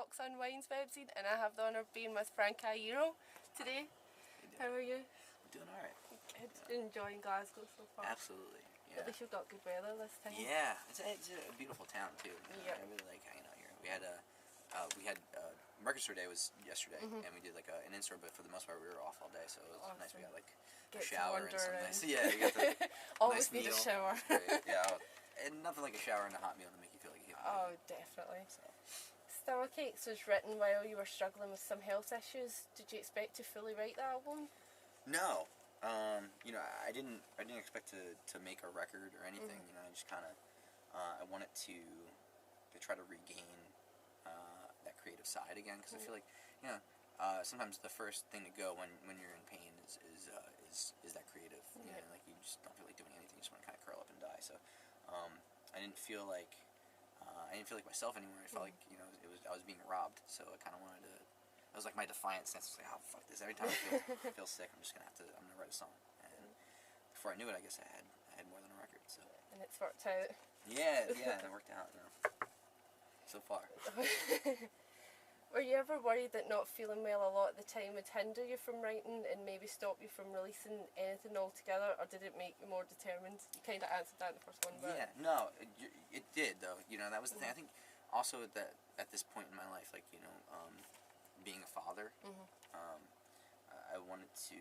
Talks Unwinds website, and I have the honour of being with Frank Iero today. How are you? I'm doing alright. Good. Enjoying Glasgow so far? Absolutely. Yeah. At least you've got good weather this time. Yeah, it's a beautiful town too. Yeah. I really like hanging out here. We had Market Store Day was yesterday, and we did like an in-store, but for the most part we were off all day, so it was nice. We got like a shower and some nice. Yeah, you got the always nice need meal. a shower. Yeah, and nothing like a shower and a hot meal to make you feel like you. Oh, definitely. So. Stomach Aches was written while you were struggling with some health issues. Did you expect to fully write the album? No. You know, I didn't expect to make a record or anything. You know, I just kind of I wanted to try to regain that creative side again, because I feel like, you know, sometimes the first thing to go when you're in pain is that creative. You know, like you just don't feel like doing anything. You just want to kind of curl up and die. So I didn't feel like myself anymore. I felt like, you know, I was being robbed. So I kind of wanted to. It was like my defiant sense. I was like, oh, fuck this. Every time I feel sick, I'm gonna write a song. And before I knew it, I guess I had more than a record. So. And it's worked out. Yeah, it worked out. You know, so far. Were you ever worried that not feeling well a lot of the time would hinder you from writing and maybe stop you from releasing anything altogether, or did it make you more determined? You kind of answered that in the first one, but... Yeah, no, it did, though. You know, that was the thing. I think also at this point in my life, like, you know, being a father, I wanted to,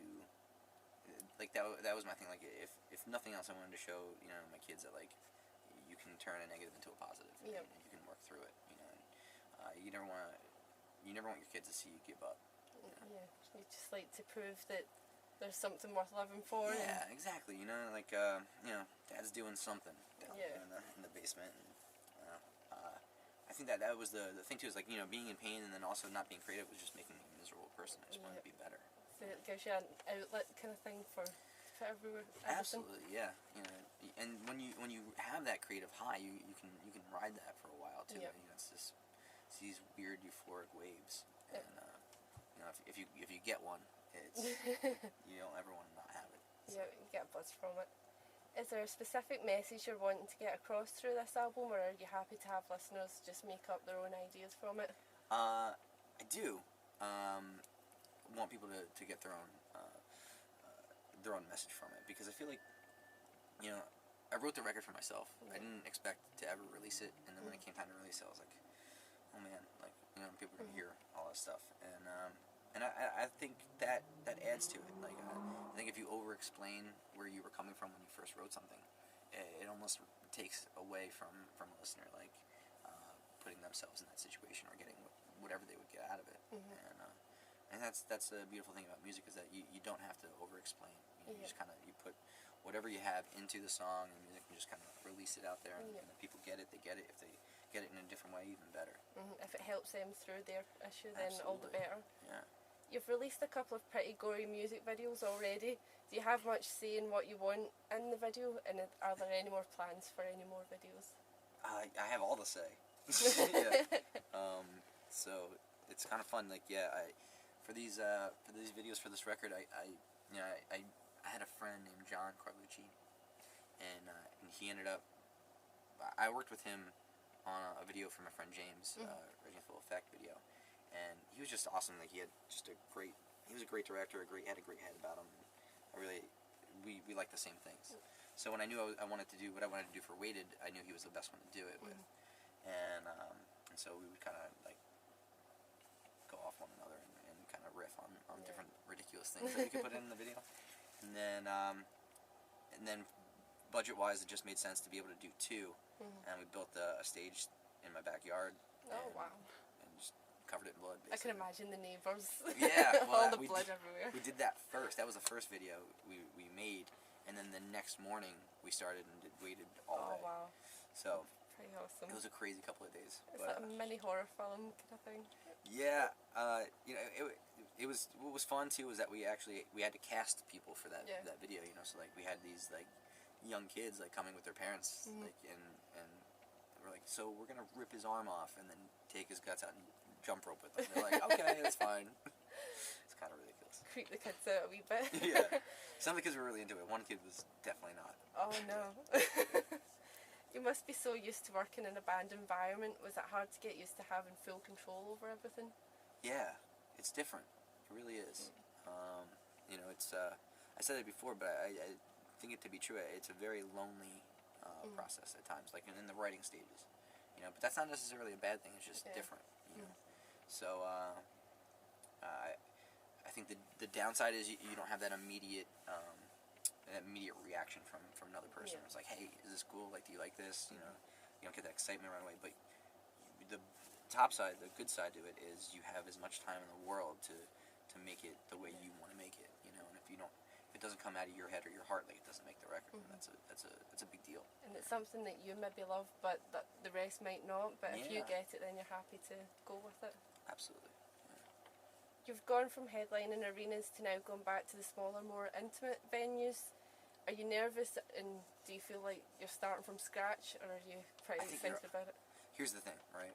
like, that was my thing. Like, if nothing else, I wanted to show, you know, my kids that, like, you can turn a negative into a positive, and you can work through it, you know, and you never want your kids to see you give up. You know? Yeah, you just like to prove that there's something worth living for. Yeah, exactly. You know, like, you know, Dad's doing something down in the basement. And, I think that was the thing too. Is like, you know, being in pain and then also not being creative was just making me a miserable person. I just wanted to be better. So it gives you an outlet kind of thing for everywhere. Absolutely, yeah. You know, and when you have that creative high, you can ride that for a while too. Yep. You know, it's these weird euphoric waves, and you know, if you get one, it's you don't ever want to not have it. So. Yeah, you get a buzz from it. Is there a specific message you're wanting to get across through this album, or are you happy to have listeners just make up their own ideas from it? I do want people to get their own message from it, because I feel like, you know, I wrote the record for myself. I didn't expect to ever release it, and then when it came time to release it, I was like, oh man, like, you know, people are gonna hear all this stuff, and I think that adds to it. Like, I think if you over-explain where you were coming from when you first wrote something, it almost takes away from a listener, like, putting themselves in that situation or getting whatever they would get out of it. And that's the beautiful thing about music, is that you don't have to over-explain. You just kind of, you put whatever you have into the song, and music, and just kind of release it out there, and if people get it, they get it. If they get it in a different way, even better. If it helps them through their issue, then all the better. Yeah. You've released a couple of pretty gory music videos already. Do you have much say in what you want in the video, and are there any more plans for any more videos? I have all the say. So it's kind of fun. Like, for these videos for this record, I had a friend named John Carlucci, and he ended up. I worked with him on a video for my friend James, Original Full Effect video, and he was just awesome. Like, he had just he was a great director, had a great head about him. We liked the same things. So when I knew I wanted to do what I wanted to do for Weighted, I knew he was the best one to do it with, and so we would kind of like go off one another and kind of riff on different ridiculous things that we could put in the video, and then budget-wise, it just made sense to be able to do two, and we built a stage in my backyard. Oh, wow. And just covered it in blood, basically. I can imagine the neighbours. Yeah. Well, all the blood everywhere. We did that first. That was the first video we made, and then the next morning we started and did Weighted all day. Oh, wow. So, pretty awesome. It was a crazy couple of days. It's like a mini horror film kind of thing. Yeah. You know, it was, what was fun too was that we had to cast people for that video, you know, so like we had these like young kids like coming with their parents, like, and we're like, so we're gonna rip his arm off and then take his guts out and jump rope with them. They're like, okay, that's fine. It's kind of ridiculous. Creep the kids out a wee bit. Yeah. Some of the kids were really into it. One kid was definitely not. Oh no. You must be so used to working in a band environment. Was it hard to get used to having full control over everything? Yeah, it's different. It really is. You know, it's I said it before, but I think it to be true. It's a very lonely process at times, like in the writing stages. You know, but that's not necessarily a bad thing. It's just different. You know, so I think the downside is you don't have that immediate reaction from another person. It's like, hey, is this cool? Like, do you like this? You know, you don't get that excitement right away. But the top side, the good side to it is you have as much time in the world to make it the way you want to make it. You know, and if it doesn't come out of your head or your heart, like, it doesn't make the record. And that's a big deal. And it's something that you maybe love, but that the rest might not. But if you get it, then you're happy to go with it. Absolutely. You've gone from headlining arenas to now going back to the smaller, more intimate venues. Are you nervous, and do you feel like you're starting from scratch, or are you pretty excited about it? Here's the thing, right?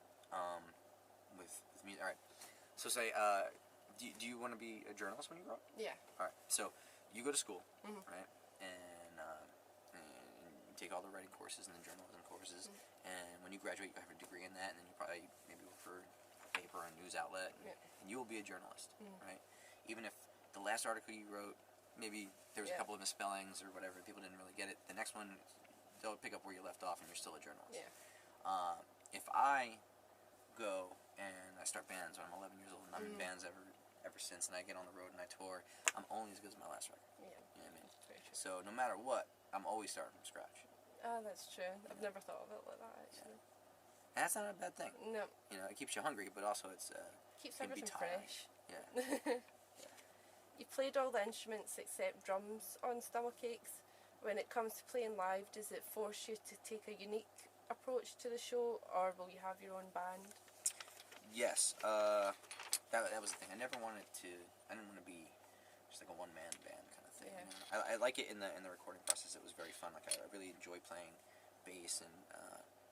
With music, all right. So say, do you want to be a journalist when you grow up? Yeah. All right. So you go to school, right? And you take all the writing courses and the journalism courses, and when you graduate, you have a degree in that, and then you probably maybe work for a paper or a news outlet, and you will be a journalist, right? Even if the last article you wrote, maybe there was a couple of misspellings or whatever, people didn't really get it. The next one, they'll pick up where you left off, and you're still a journalist. Yeah. If I go and I start bands when I'm 11 years old, and I'm in bands ever since, and I get on the road and I tour, I'm only as good as my last record. Yeah. You know what I mean? Very true. So no matter what, I'm always starting from scratch. That's true. I've never thought of it like that, actually. And that's not a bad thing. No. You know, it keeps you hungry, but also it's keeps can everything be tiring. fresh. Yeah. You played all the instruments except drums on Stomachaches. When it comes to playing live, does it force you to take a unique approach to the show, or will you have your own band? Yes. That was the thing. I didn't want to be just like a one-man band kind of thing. Yeah. You know? I like it in the recording process. It was very fun. Like, I really enjoy playing bass, and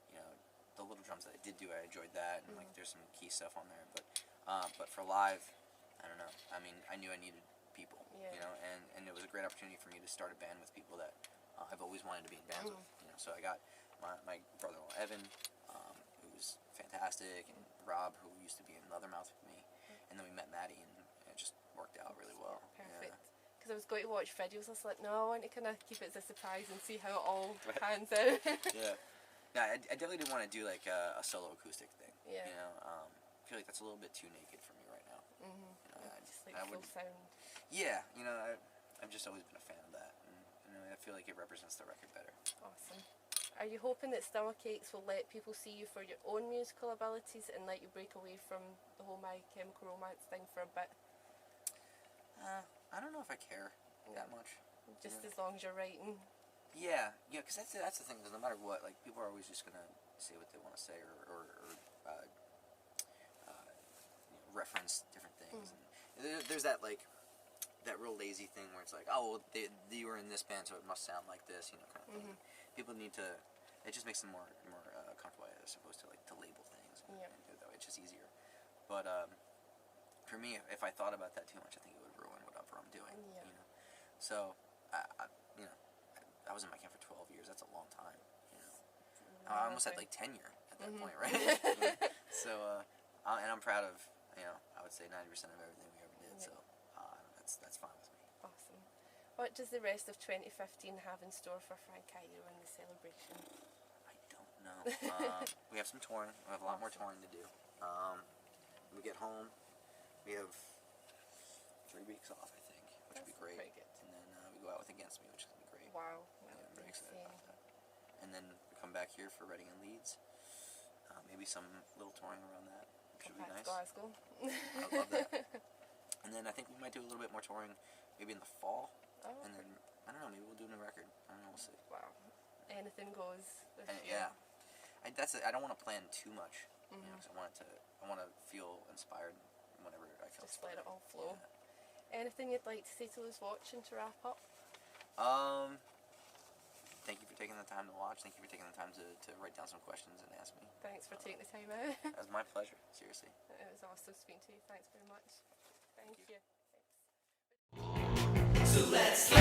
you know, the little drums that I did do, I enjoyed that, and like there's some key stuff on there. But for live, I don't know. I mean, I knew I needed people, you know, and it was a great opportunity for me to start a band with people that I've always wanted to be in bands with. You know, so I got my brother-in-law Evan, who was fantastic, and Rob, who used to be in Leathermouth with me, and then we met Maddie, and it just worked out really well. Perfect. Because I was going to watch videos, I was like, no, I want to kind of keep it as a surprise and see how it all pans out. Yeah. No, I definitely didn't want to do like a solo acoustic thing. Yeah. You know, I feel like that's a little bit too naked for me right now. You know, just like full sound. Yeah, you know, I've just always been a fan of that, and you know, I feel like it represents the record better. Awesome. Are you hoping that Stomachaches will let people see you for your own musical abilities and let you break away from the whole My Chemical Romance thing for a bit? I don't know if I care that much. Just as long as you're writing. Yeah, because that's the thing. Because no matter what, like, people are always just gonna say what they want to say, or you know, reference different things. And there's that like that real lazy thing where it's like, oh, well, they were in this band, so it must sound like this, you know, kind of thing. People need to. It just makes them more comfortable as opposed to like to label things. And do it that way. It's just easier. But for me, if I thought about that too much, I think it would ruin whatever I'm doing. Yeah. You know. So you know, I was in my camp for 12 years. That's a long time. You know. I almost had like tenure at that point, right? So and I'm proud of, you know, I would say 90% of everything we ever did. So that's fine with me. Awesome. What does the rest of 2015 have in store for Frank Iero and the Cellabration? I don't know. We have some touring. We have a lot more touring to do. We get home. We have 3 weeks off, I think, which would be great. Pretty good. And then we go out with Against Me, which is going to be great. Wow. Yeah, I'm very excited about that. And then we come back here for Reading and Leeds. Maybe some little touring around that, which would be nice. Glasgow. I love that. And then I think we might do a little bit more touring, maybe in the fall. Oh, and then, I don't know, maybe we'll do a new record. I don't know, we'll see. Wow. Anything goes. Yeah. I don't want to plan too much. You know, 'cause I want to feel inspired whenever I feel just inspired. let it all flow. Yeah. Anything you'd like to say to those watching to wrap up? Thank you for taking the time to watch. Thank you for taking the time to write down some questions and ask me. Thanks for taking the time out. It was my pleasure, seriously. It was awesome speaking to you. Thanks very much. Thank you. Thanks. So let's